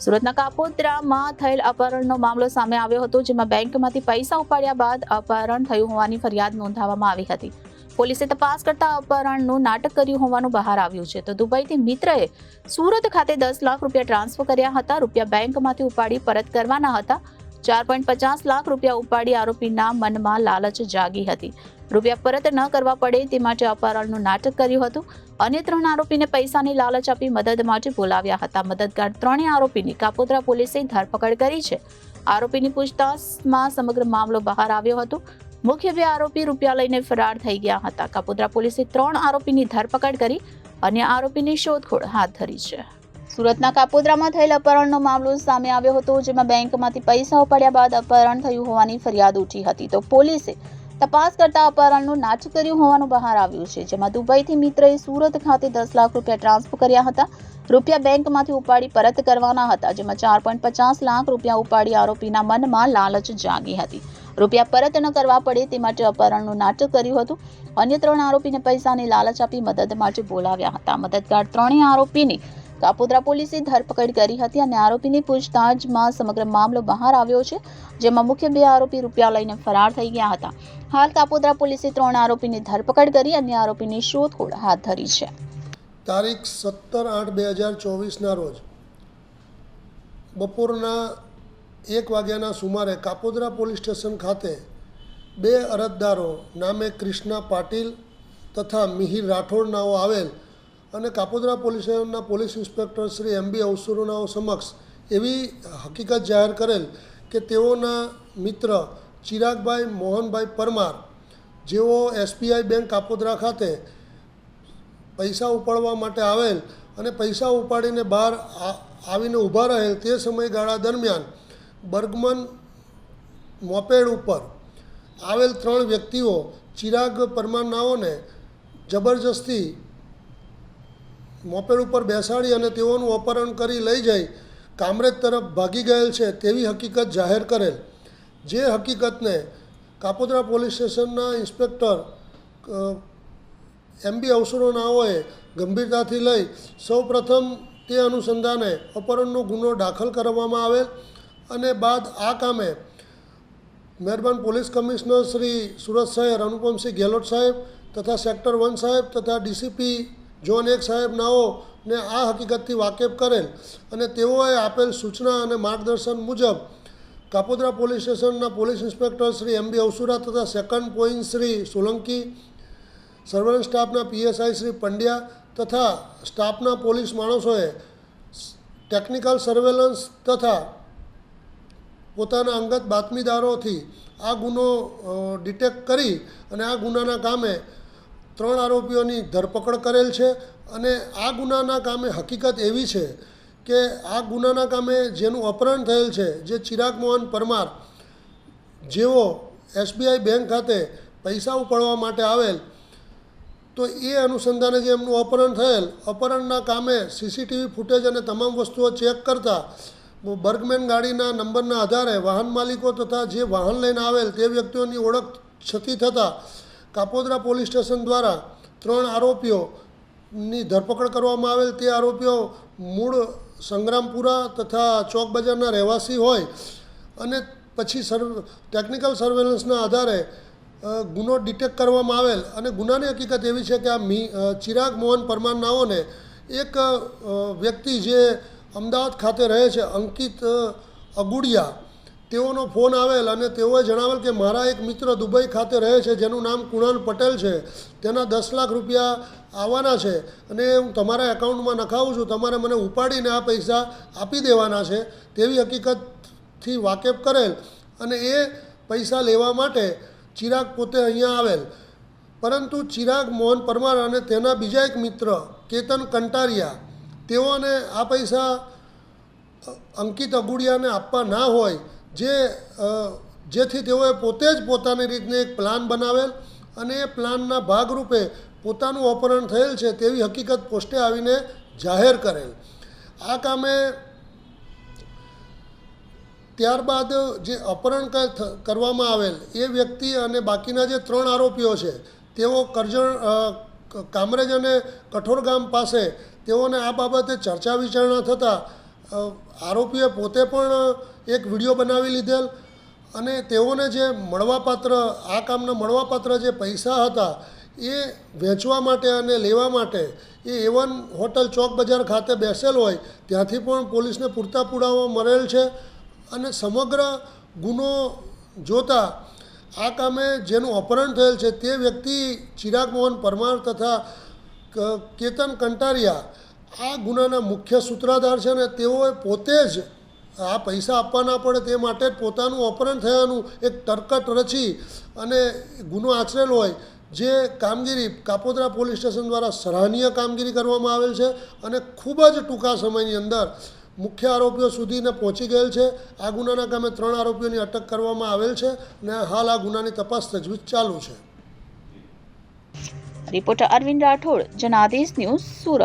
સુરતના કાપોદ્રામાં થયેલ અપહરણનો મામલો સામે આવ્યો હતો, જેમાં બેંકમાંથી પૈસા ઉપાડ્યા બાદ અપહરણ થયું હોવાની ફરિયાદ નોંધાવવામાં આવી હતી. પોલીસે તપાસ કરતા અપહરણનું નાટક કર્યું હોવાનું બહાર આવ્યું છે. તો દુબઈથી મિત્રએ સુરત ખાતે 10 લાખ રૂપિયા ટ્રાન્સફર કર્યા હતા. રૂપિયા બેંકમાંથી ઉપાડી પરત કરવાના હતા. 4.50 લાખ રૂપિયા ઉપાડી આરોપીના મનમાં લાલચ જાગી હતી. રૂપિયા પરત ન કરવા પડે તે માટે અપહરણનું નાટક કર્યું હતું. અન્ય 3 આરોપીને પૈસાની લાલચ આપી મદદ માટે બોલાવ્યા હતા. મદદગાર 3 આરોપીની કાપોદ્રા પોલીસે ધરપકડ કરી છે. આરોપીની પૂછતાછમાં સમગ્ર મામલો બહાર આવ્યો હતો. મુખ્ય 2 આરોપી રૂપિયા લઈને ફરાર થઈ ગયા હતા. કાપોદ્રા પોલીસે 3 આરોપીની ધરપકડ કરી અન્ય આરોપીની શોધખોળ હાથ ધરી છે. સુરતના કાપોદ્રામાં થયેલ અપહરણનો મામલો સામે આવ્યો હતો, જેમાં બેંકમાંથી પૈસા ઉપાડ્યા બાદ અપહરણ થયું હોવાની ફરિયાદ ઉઠી હતી. તો પોલીસે તપાસ કરતા અપહરણનું નાટક કર્યું હોવાનું બહાર આવ્યું છે, જેમાં દુબઈથી મિત્રએ સુરત ખાતે 10 લાખ રૂપિયા ટ્રાન્સફર કર્યા હતા. રૂપિયા બેંકમાંથી ઉપાડી પરત કરવાના હતા, જેમાં 4.50 લાખ રૂપિયા ઉપાડી આરોપીના મનમાં લાલચ જાગી હતી. રૂપિયા પરત ન કરવા પડે તે માટે અપહરણનું નાટક કર્યું હતું. અન્ય 3 આરોપીને પૈસાની લાલચ આપી મદદ માટે બોલાવ્યા હતા. મદદગાર 3 આરોપીની કાપોદ્રા પોલીસે ધરપકડ કરી હતી અને આરોપીની પૂછતાછમાં સમગ્ર મામલો બહાર આવ્યો છે, જેમાં મુખ્ય 2 આરોપી રૂપિયા લઈને ફરાર થઈ ગયા હતા. હાલ કાપોદ્રા પોલીસે 3 આરોપીની ધરપકડ કરી અન્ય આરોપીની શોધખોળ હાથ ધરી છે. તારીખ 17/8/2024ના રોજ બપોરના 1 વાગ્યાના સુમારે કાપોદ્રા પોલીસ સ્ટેશન ખાતે 2 અરજદારો નામે કૃષ્ણા પાટીલ તથા મિહિર રાઠોડ નાઓ આવેલ અને કાપોદ્રા પોલીસ સ્ટેશનના પોલીસ ઇન્સ્પેક્ટર શ્રી MB અવસુરુનાઓ સમક્ષ એવી હકીકત જાહેર કરેલ કે તેઓના મિત્ર ચિરાગભાઈ મોહનભાઈ પરમાર, જેઓ SBI બેંક કાપોદ્રા ખાતે પૈસા ઉપાડવા માટે આવેલ અને પૈસા ઉપાડીને બહાર આવીને ઊભા રહેલ તે સમયગાળા દરમિયાન બર્ગમન મોપેડ ઉપર આવેલ 3 વ્યક્તિઓ ચિરાગ પરમાર નાઓને જબરજસ્તી મોપેડ ઉપર બેસાડી અને તેઓનું અપહરણ કરી લઈ જઈ કામરેજ તરફ ભાગી ગયેલ છે તેવી હકીકત જાહેર કરેલ. જે હકીકતને કાપોદ્રા પોલીસ સ્ટેશનના ઇન્સ્પેક્ટર MB અવસરોનાઓએ ગંભીરતાથી લઈ સૌપ્રથમ તે અનુસંધાને અપહરણનો ગુનો દાખલ કરવામાં આવેલ અને બાદ આ કામે મહેરબાન પોલીસ કમિશનર શ્રી સુરત શહેર અનુપમસિંહ ગેહલોત સાહેબ તથા સેક્ટર 1 સાહેબ તથા DCP ઝોન 1 સાહેબ નાઓને આ હકીકતથી વાકેફ કરેલ અને તેઓએ આપેલ સૂચના અને માર્ગદર્શન મુજબ કાપોદ્રા પોલીસ સ્ટેશનના પોલીસ ઇન્સ્પેક્ટર શ્રી MB અવસુરા તથા second point Shri Solanki, surveillance સ્ટાફના PSI શ્રી પંડ્યા તથા સ્ટાફના પોલીસ માણસોએ ટેકનિકલ સર્વેલન્સ તથા પોતાના અંગત બાતમીદારોથી આ ગુનો ડિટેક્ટ કરી અને આ ગુનાના કામે 3 આરોપીઓની ધરપકડ કરેલ છે. અને આ ગુનાના કામે હકીકત એવી છે કે આ ગુનાના કામે જેનું અપહરણ થયેલ છે, જે ચિરાગ મોહન પરમાર, જેઓ SBI બેંક ખાતે પૈસા ઉપાડવા માટે આવેલ, તો એ અનુસંધાને જે એમનું અપહરણ થયેલ, અપહરણના કામે CCTV ફૂટેજ અને તમામ વસ્તુઓ ચેક કરતાં બર્ગમેન ગાડીના નંબરના આધારે વાહન માલિકો તથા જે વાહન લઈને આવેલ તે વ્યક્તિઓની ઓળખ છતી થતાં કાપોદ્રા પોલીસ સ્ટેશન દ્વારા 3 આરોપીઓની ધરપકડ કરવામાં આવેલ. તે આરોપીઓ મૂળ સંગ્રામપુરા તથા ચોક બજારના રહેવાસી હોય અને પછી ટેકનિકલ સર્વેલન્સના આધારે ગુનો ડિટેક્ટ કરવામાં આવેલ અને ગુનાની હકીકત એવી છે કે આ ચિરાગ મોહન પરમાર નાઓને એક વ્યક્તિ જે અમદાવાદ ખાતે રહે છે, અંકિત અગુડિયા, તેઓનો ફોન આવેલ અને તેઓએ જણાવેલ કે મારા એક મિત્ર દુબઈ ખાતે રહે છે જેનું નામ કુણાલ પટેલ છે, તેના 10 લાખ રૂપિયા આવવાના છે અને હું તમારા એકાઉન્ટમાં નખાવું છું, તમારે મને ઉપાડીને આ પૈસા આપી દેવાના છે તેવી હકીકતથી વાકેફ કરેલ અને એ પૈસા લેવા માટે ચિરાગ પોતે અહીંયા આવેલ. પરંતુ ચિરાગ મોહન પરમાર અને તેના બીજા એક મિત્ર કેતન કંટારિયા, તેઓને આ પૈસા અંકિત અગુડિયાને આપવા ના હોય, જેથી તેઓએ પોતે જ પોતાની રીતને એક પ્લાન બનાવેલ અને એ પ્લાનના ભાગરૂપે પોતાનું અપહરણ થયેલ છે તેવી હકીકત પોસ્ટે આવીને જાહેર કરેલ. આ કામે ત્યારબાદ જે અપહરણ કરવામાં આવેલ એ વ્યક્તિ અને બાકીના જે 3 આરોપીઓ છે તેઓ કરજણ કામરેજ અને કઠોર ગામ પાસે તેઓને આ બાબતે ચર્ચા વિચારણા થતાં આરોપીએ પોતે પણ એક વિડીયો બનાવી લીધેલ અને તેઓને જે મળવાપાત્ર આ કામના મળવાપાત્ર જે પૈસા હતા એ વેચવા માટે અને લેવા માટે એ એવન હોટલ ચોક બજાર ખાતે બેસેલ હોય ત્યાંથી પણ પોલીસને પૂરતા પુરાવા મળેલ છે અને સમગ્ર ગુનો જોતા આ કામે જેનું અપહરણ થયેલ છે તે વ્યક્તિ ચિરાગ મોહન પરમાર તથા કેતન કંટારિયા આ ગુનાના મુખ્ય સૂત્રધાર છે અને તેઓએ પોતે જ આ પૈસા આપવા ના પડે તે માટે જ પોતાનું અપહરણ થયાનું એક તરકટ રચી અને ગુનો આચરેલો હોય જે કામગીરી કાપોદ્રા પોલીસ સ્ટેશન દ્વારા સરાહનીય કામગીરી કરવામાં આવેલ છે અને ખૂબ જ ટૂંકા સમયની અંદર મુખ્ય આરોપીઓ સુધીને પહોંચી ગયેલ છે. આ ગુનાના કામે 3 આરોપીઓની અટક કરવામાં આવેલ છે અને હાલ આ ગુનાની તપાસ તજવીજ ચાલુ છે. Reporter Arvind Rathod, Janadesh news, Surat.